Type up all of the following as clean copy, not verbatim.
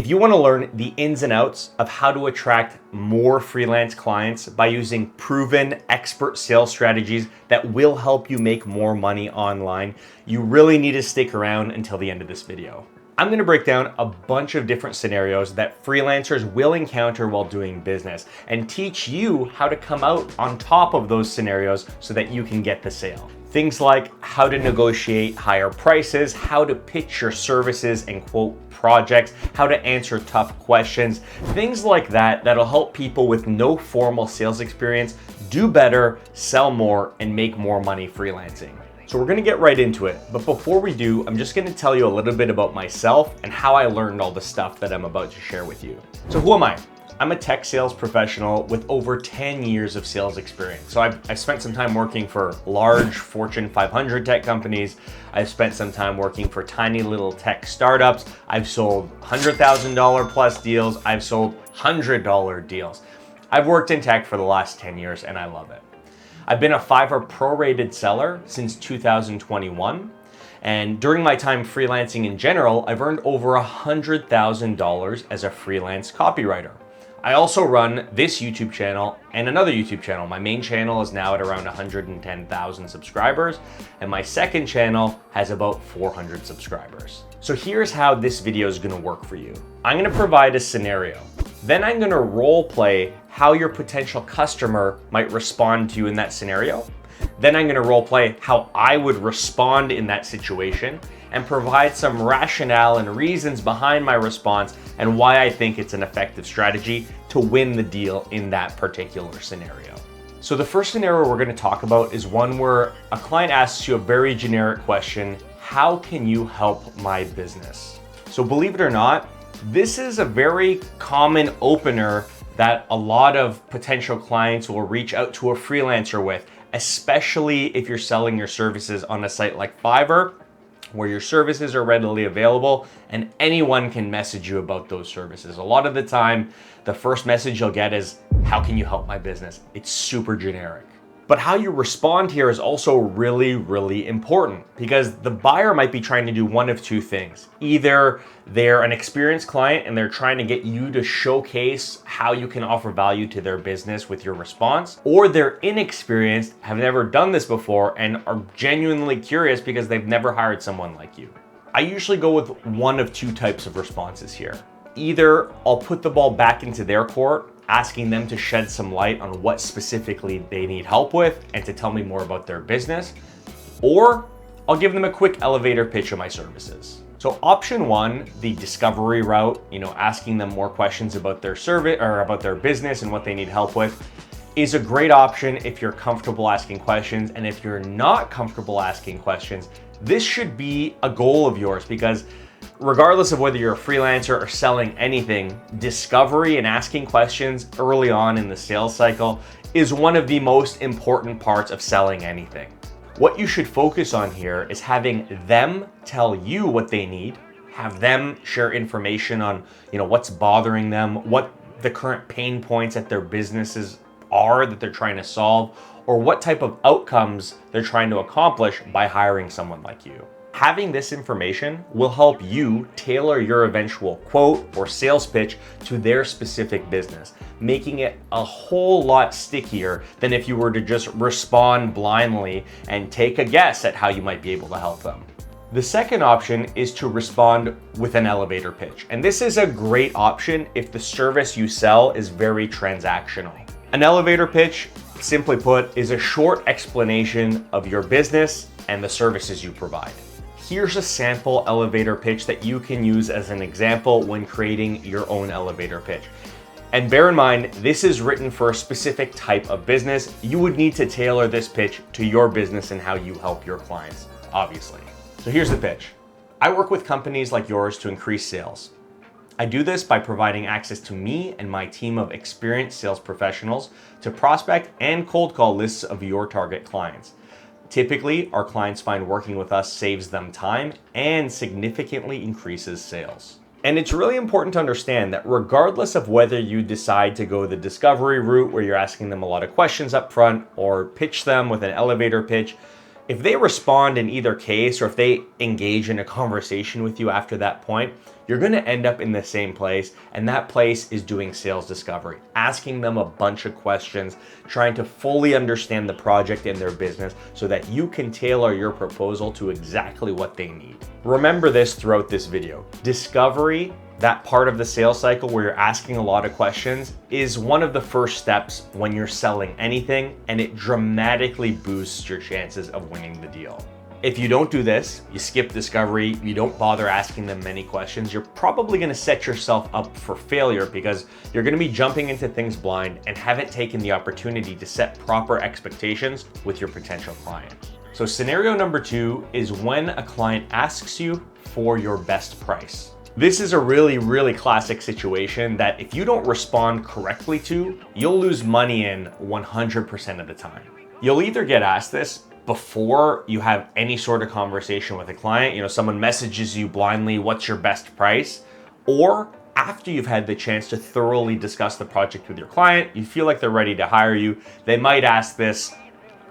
If you want to learn the ins and outs of how to attract more freelance clients by using proven expert sales strategies that will help you make more money online, you really need to stick around until the end of this video. I'm going to break down a bunch of different scenarios that freelancers will encounter while doing business and teach you how to come out on top of those scenarios so that you can get the sale. Things like how to negotiate higher prices, how to pitch your services and quote projects, how to answer tough questions, things like that that'll help people with no formal sales experience do better, sell more, and make more money freelancing. So we're gonna get right into it, but before we do, I'm just gonna tell you a little bit about myself and how I learned all the stuff that I'm about to share with you. So who am I? I'm a tech sales professional with over 10 years of sales experience. So I've spent some time working for large Fortune 500 tech companies. I've spent some time working for tiny little tech startups. I've sold $100,000 plus deals. I've sold $100 deals. I've worked in tech for the last 10 years and I love it. I've been a Fiverr prorated seller since 2021. And during my time freelancing in general, I've earned over $100,000 as a freelance copywriter. I also run this YouTube channel and another YouTube channel. My main channel is now at around 110,000 subscribers, and my second channel has about 400 subscribers. So here's how this video is gonna work for you. I'm gonna provide a scenario. Then I'm gonna role play how your potential customer might respond to you in that scenario. Then I'm gonna role play how I would respond in that situation and provide some rationale and reasons behind my response and why I think it's an effective strategy to win the deal in that particular scenario. So the first scenario we're gonna talk about is one where a client asks you a very generic question: how can you help my business? So believe it or not, this is a very common opener that a lot of potential clients will reach out to a freelancer with, especially if you're selling your services on a site like Fiverr, where your services are readily available and anyone can message you about those services. A lot of the time, the first message you'll get is, how can you help my business? It's super generic. But how you respond here is also really, really important because the buyer might be trying to do one of two things. Either they're an experienced client and they're trying to get you to showcase how you can offer value to their business with your response, or they're inexperienced, have never done this before, and are genuinely curious because they've never hired someone like you. I usually go with one of two types of responses here. Either I'll put the ball back into their court, asking them to shed some light on what specifically they need help with and to tell me more about their business, or I'll give them a quick elevator pitch of my services. So option one, the discovery route, asking them more questions about their service or about their business and what they need help with, is a great option if you're comfortable asking questions. And if you're not comfortable asking questions, this should be a goal of yours because regardless of whether you're a freelancer or selling anything, discovery and asking questions early on in the sales cycle is one of the most important parts of selling anything. What you should focus on here is having them tell you what they need, have them share information on, what's bothering them, what the current pain points at their businesses are that they're trying to solve, or what type of outcomes they're trying to accomplish by hiring someone like you. Having this information will help you tailor your eventual quote or sales pitch to their specific business, making it a whole lot stickier than if you were to just respond blindly and take a guess at how you might be able to help them. The second option is to respond with an elevator pitch. And this is a great option if the service you sell is very transactional. An elevator pitch, simply put, is a short explanation of your business and the services you provide. Here's a sample elevator pitch that you can use as an example when creating your own elevator pitch. And bear in mind, this is written for a specific type of business. You would need to tailor this pitch to your business and how you help your clients, obviously. So here's the pitch. I work with companies like yours to increase sales. I do this by providing access to me and my team of experienced sales professionals to prospect and cold call lists of your target clients. Typically, our clients find working with us saves them time and significantly increases sales. And it's really important to understand that regardless of whether you decide to go the discovery route where you're asking them a lot of questions up front or pitch them with an elevator pitch, If they respond in either case, or if they engage in a conversation with you after that point, you're gonna end up in the same place, and that place is doing sales discovery, asking them a bunch of questions, trying to fully understand the project and their business so that you can tailor your proposal to exactly what they need. Remember this throughout this video. Discovery, that part of the sales cycle where you're asking a lot of questions, is one of the first steps when you're selling anything, and it dramatically boosts your chances of winning the deal. If you don't do this, you skip discovery, you don't bother asking them many questions, you're probably gonna set yourself up for failure because you're gonna be jumping into things blind and haven't taken the opportunity to set proper expectations with your potential client. So scenario number 2 is when a client asks you for your best price. This is a really classic situation that if you don't respond correctly to, you'll lose money in 100% of the time. You'll either get asked this before you have any sort of conversation with a client, someone messages you blindly, what's your best price? Or after you've had the chance to thoroughly discuss the project with your client, you feel like they're ready to hire you, they might ask this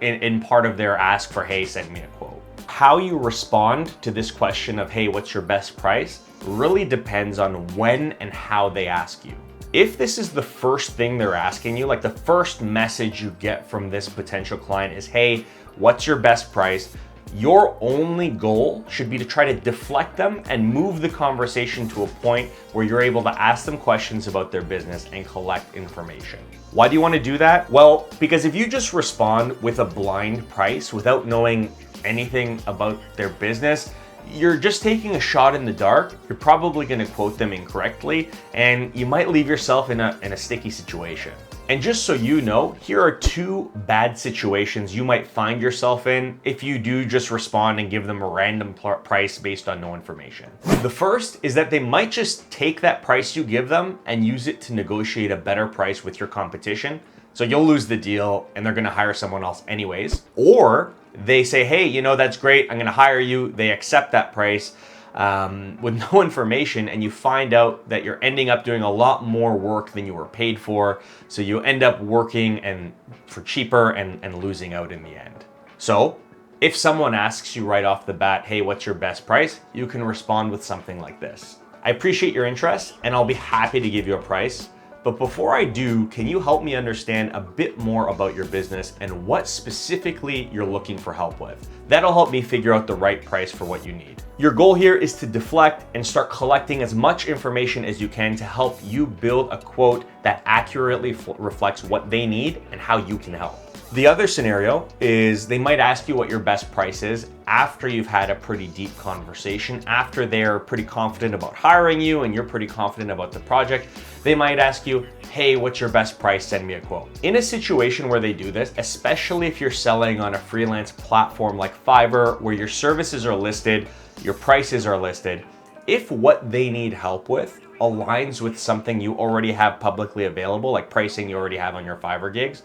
in part of their ask for, hey, send me a quote. How you respond to this question of, hey, what's your best price, really depends on when and how they ask you. If this is the first thing they're asking you, like the first message you get from this potential client is, hey, what's your best price? Your only goal should be to try to deflect them and move the conversation to a point where you're able to ask them questions about their business and collect information. Why do you want to do that? Well, because if you just respond with a blind price without knowing anything about their business, you're just taking a shot in the dark. You're probably going to quote them incorrectly, and you might leave yourself in a sticky situation. And just so you know, here are 2 bad situations you might find yourself in if you do just respond and give them a random price based on no information. The first is that they might just take that price you give them and use it to negotiate a better price with your competition. So you'll lose the deal and they're gonna hire someone else anyways. Or they say, hey, that's great, I'm gonna hire you. They accept that price with no information, and you find out that you're ending up doing a lot more work than you were paid for. So you end up working for cheaper and losing out in the end. So if someone asks you right off the bat, hey, what's your best price? You can respond with something like this. I appreciate your interest and I'll be happy to give you a price. But before I do, can you help me understand a bit more about your business and what specifically you're looking for help with? That'll help me figure out the right price for what you need. Your goal here is to deflect and start collecting as much information as you can to help you build a quote that accurately reflects what they need and how you can help. The other scenario is they might ask you what your best price is after you've had a pretty deep conversation, after they're pretty confident about hiring you and you're pretty confident about the project. They might ask you, hey, what's your best price? Send me a quote. In a situation where they do this, especially if you're selling on a freelance platform like Fiverr, where your services are listed, your prices are listed, if what they need help with aligns with something you already have publicly available, like pricing you already have on your Fiverr gigs,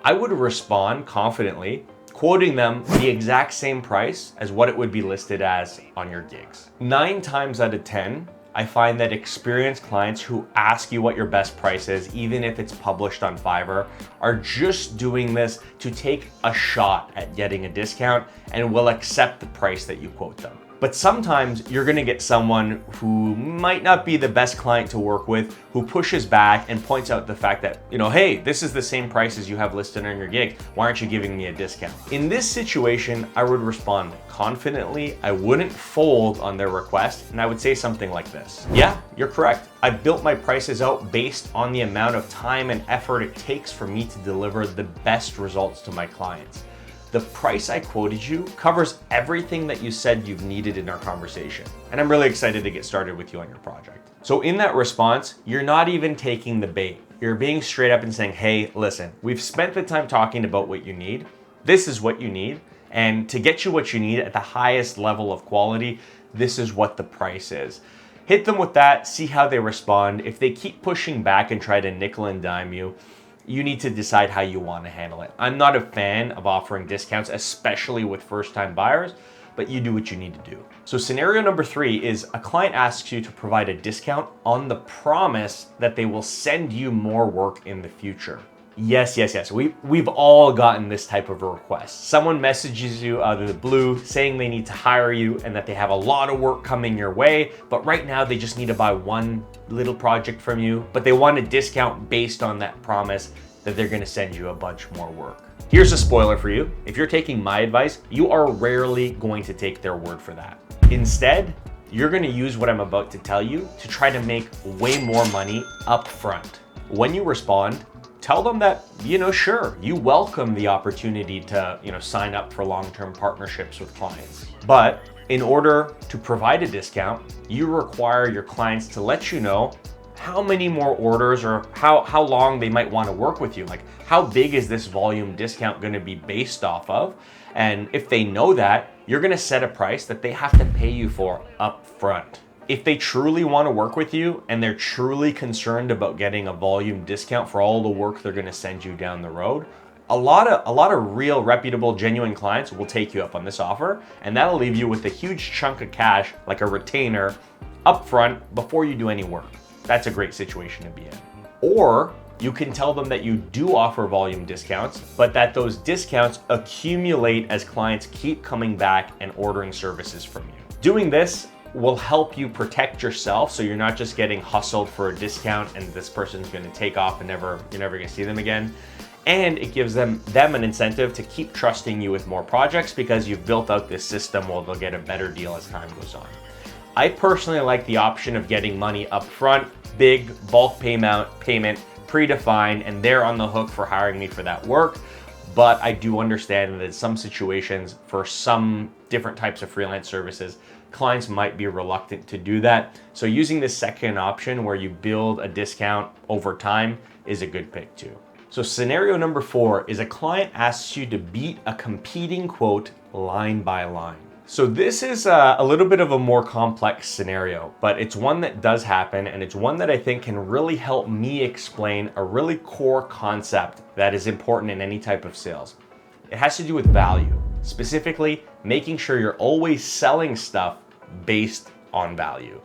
I would respond confidently, quoting them the exact same price as what it would be listed as on your gigs. 9 times out of 10, I find that experienced clients who ask you what your best price is, even if it's published on Fiverr, are just doing this to take a shot at getting a discount and will accept the price that you quote them. But sometimes you're gonna get someone who might not be the best client to work with, who pushes back and points out the fact that, hey, this is the same price as you have listed on your gig. Why aren't you giving me a discount? In this situation, I would respond confidently. I wouldn't fold on their request, and I would say something like this. Yeah, you're correct. I built my prices out based on the amount of time and effort it takes for me to deliver the best results to my clients. The price I quoted you covers everything that you said you've needed in our conversation. And I'm really excited to get started with you on your project. So in that response, you're not even taking the bait. You're being straight up and saying, hey, listen, we've spent the time talking about what you need. This is what you need. And to get you what you need at the highest level of quality, this is what the price is. Hit them with that, see how they respond. If they keep pushing back and try to nickel and dime you, you need to decide how you want to handle it. I'm not a fan of offering discounts, especially with first-time buyers, but you do what you need to do. So scenario number 3 is a client asks you to provide a discount on the promise that they will send you more work in the future. Yes, yes, yes. We've all gotten this type of a request. Someone messages you out of the blue saying they need to hire you and that they have a lot of work coming your way, but right now they just need to buy one little project from you, but they want a discount based on that promise that they're gonna send you a bunch more work. Here's a spoiler for you. If you're taking my advice, you are rarely going to take their word for that. Instead, you're gonna use what I'm about to tell you to try to make way more money up front. When you respond, tell them that, sure, you welcome the opportunity to, sign up for long-term partnerships with clients. But in order to provide a discount, you require your clients to let you know how many more orders or how long they might want to work with you. Like, how big is this volume discount going to be based off of? And if they know that, you're going to set a price that they have to pay you for up front. If they truly want to work with you and they're truly concerned about getting a volume discount for all the work they're going to send you down the road, a lot of real, reputable, genuine clients will take you up on this offer, and that'll leave you with a huge chunk of cash, like a retainer, up front before you do any work. That's a great situation to be in. Or you can tell them that you do offer volume discounts, but that those discounts accumulate as clients keep coming back and ordering services from you. Doing this will help you protect yourself, so you're not just getting hustled for a discount and this person's going to take off and you're never going to see them again. And it gives them an incentive to keep trusting you with more projects because you've built out this system where they'll get a better deal as time goes on. I personally like the option of getting money up front, big bulk payment, predefined, and they're on the hook for hiring me for that work. But I do understand that in some situations, for some different types of freelance services, clients might be reluctant to do that. So using this second option where you build a discount over time is a good pick too. So scenario number 4 is a client asks you to beat a competing quote line by line. So this is a little bit of a more complex scenario, but it's one that does happen, and it's one that I think can really help me explain a really core concept that is important in any type of sales. It has to do with value, specifically making sure you're always selling stuff based on value,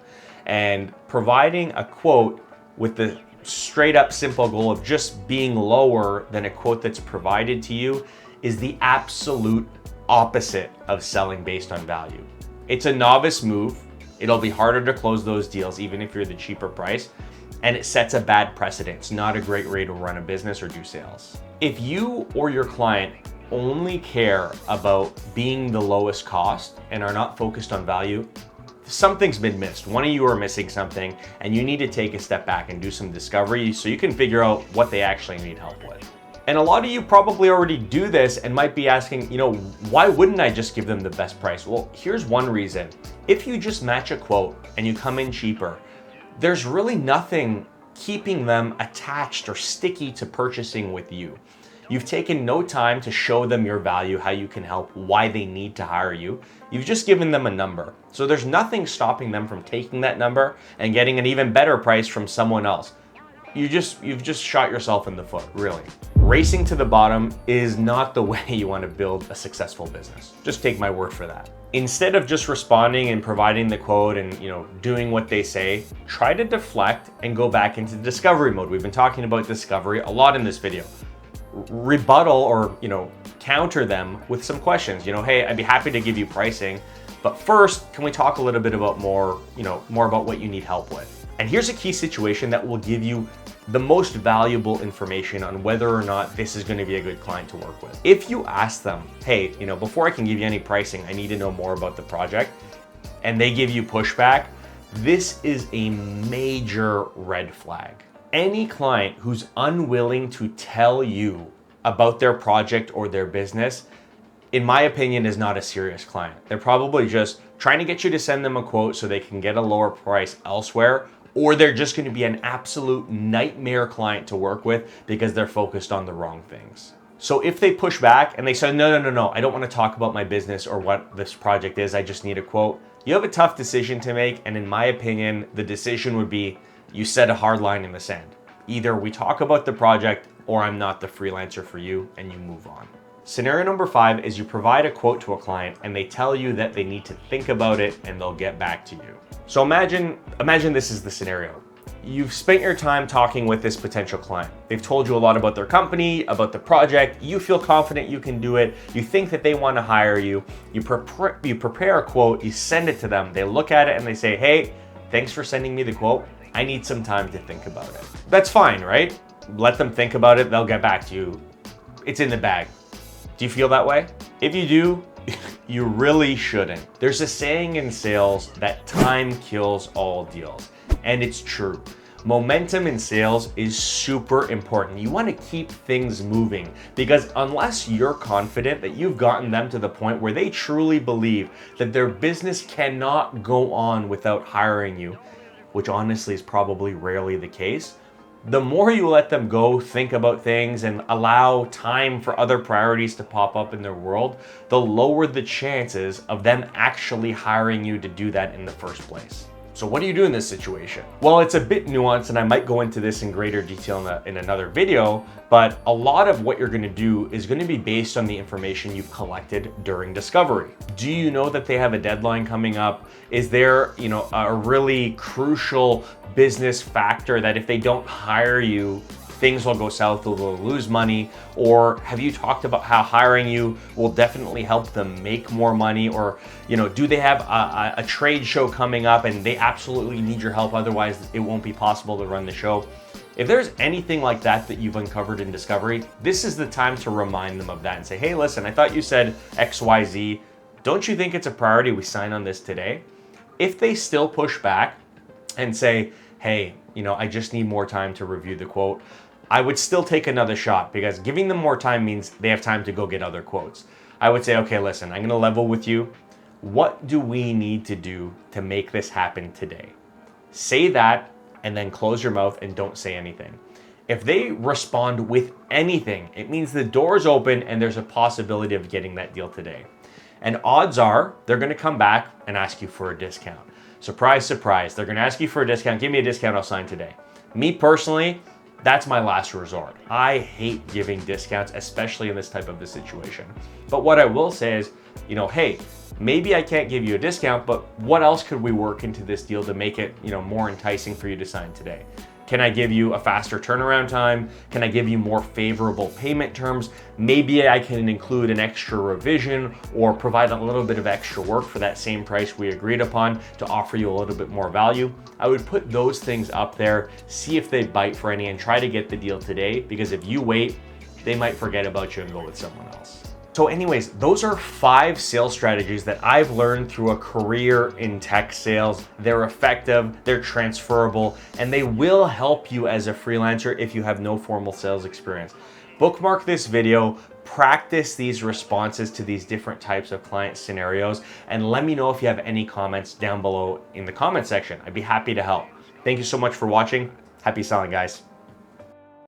and providing a quote with the straight up simple goal of just being lower than a quote that's provided to you is the absolute opposite of selling based on value. It's a novice move. It'll be harder to close those deals even if you're the cheaper price, and it sets a bad precedent. It's not a great way to run a business or do sales. If you or your client only care about being the lowest cost and are not focused on value, something's been missed. One of you are missing something, and you need to take a step back and do some discovery so you can figure out what they actually need help with. And a lot of you probably already do this and might be asking, why wouldn't I just give them the best price? Well, here's one reason. If you just match a quote and you come in cheaper, there's really nothing keeping them attached or sticky to purchasing with you. You've taken no time to show them your value, how you can help, why they need to hire you. You've just given them a number. So there's nothing stopping them from taking that number and getting an even better price from someone else. You've just shot yourself in the foot, really. Racing to the bottom is not the way you want to build a successful business. Just take my word for that. Instead of just responding and providing the quote and doing what they say, try to deflect and go back into discovery mode. We've been talking about discovery a lot in this video. Rebuttal or counter them with some questions. Hey, I'd be happy to give you pricing, but first, can we talk a little bit about more about what you need help with? And here's a key situation that will give you the most valuable information on whether or not this is going to be a good client to work with. If you ask them, hey, before I can give you any pricing, I need to know more about the project, and they give you pushback, this is a major red flag. Any client who's unwilling to tell you about their project or their business, in my opinion, is not a serious client. They're probably just trying to get you to send them a quote so they can get a lower price elsewhere, or they're just going to be an absolute nightmare client to work with because they're focused on the wrong things. So if they push back and they say, no, I don't want to talk about my business or what this project is, I just need a quote, you have a tough decision to make. And in my opinion, the decision would be you set a hard line in the sand. Either we talk about the project or I'm not the freelancer for you, and you move on. Scenario number 5 is you provide a quote to a client and they tell you that they need to think about it and they'll get back to you. So imagine this is the scenario. You've spent your time talking with this potential client. They've told you a lot about their company, about the project. You feel confident you can do it. You think that they want to hire you. You prepare a quote, you send it to them. They look at it and they say, hey, thanks for sending me the quote. I need some time to think about it. That's fine, right? Let them think about it. They'll get back to you. It's in the bag. Do you feel that way? If you do, you really shouldn't. There's a saying in sales that time kills all deals, and it's true. Momentum in sales is super important. You want to keep things moving because unless you're confident that you've gotten them to the point where they truly believe that their business cannot go on without hiring you, which honestly is probably rarely the case, the more you let them go, think about things, and allow time for other priorities to pop up in their world, the lower the chances of them actually hiring you to do that in the first place. So what do you do in this situation? Well, it's a bit nuanced, and I might go into this in greater detail in another video, but a lot of what you're gonna do is gonna be based on the information you've collected during discovery. Do you know that they have a deadline coming up? Is there, a really crucial business factor that if they don't hire you, things will go south, they'll lose money? Or have you talked about how hiring you will definitely help them make more money? Or, do they have a trade show coming up and they absolutely need your help, otherwise it won't be possible to run the show? If there's anything like that that you've uncovered in discovery, this is the time to remind them of that and say, hey, listen, I thought you said XYZ. Don't you think it's a priority we sign on this today? If they still push back and say, hey, I just need more time to review the quote, I would still take another shot because giving them more time means they have time to go get other quotes. I would say, okay, listen, I'm gonna level with you. What do we need to do to make this happen today? Say that and then close your mouth and don't say anything. If they respond with anything, it means the door's open and there's a possibility of getting that deal today. And odds are they're gonna come back and ask you for a discount. Surprise, surprise, they're gonna ask you for a discount. Give me a discount, I'll sign today. Me personally, that's my last resort. I hate giving discounts, especially in this type of a situation. But what I will say is, hey, maybe I can't give you a discount, but what else could we work into this deal to make it, more enticing for you to sign today? Can I give you a faster turnaround time? Can I give you more favorable payment terms? Maybe I can include an extra revision or provide a little bit of extra work for that same price we agreed upon to offer you a little bit more value. I would put those things up there, see if they bite for any, and try to get the deal today, because if you wait, they might forget about you and go with someone else. So anyways, those are 5 sales strategies that I've learned through a career in tech sales. They're effective, they're transferable, and they will help you as a freelancer if you have no formal sales experience. Bookmark this video, practice these responses to these different types of client scenarios, and let me know if you have any comments down below in the comment section. I'd be happy to help. Thank you so much for watching. Happy selling, guys.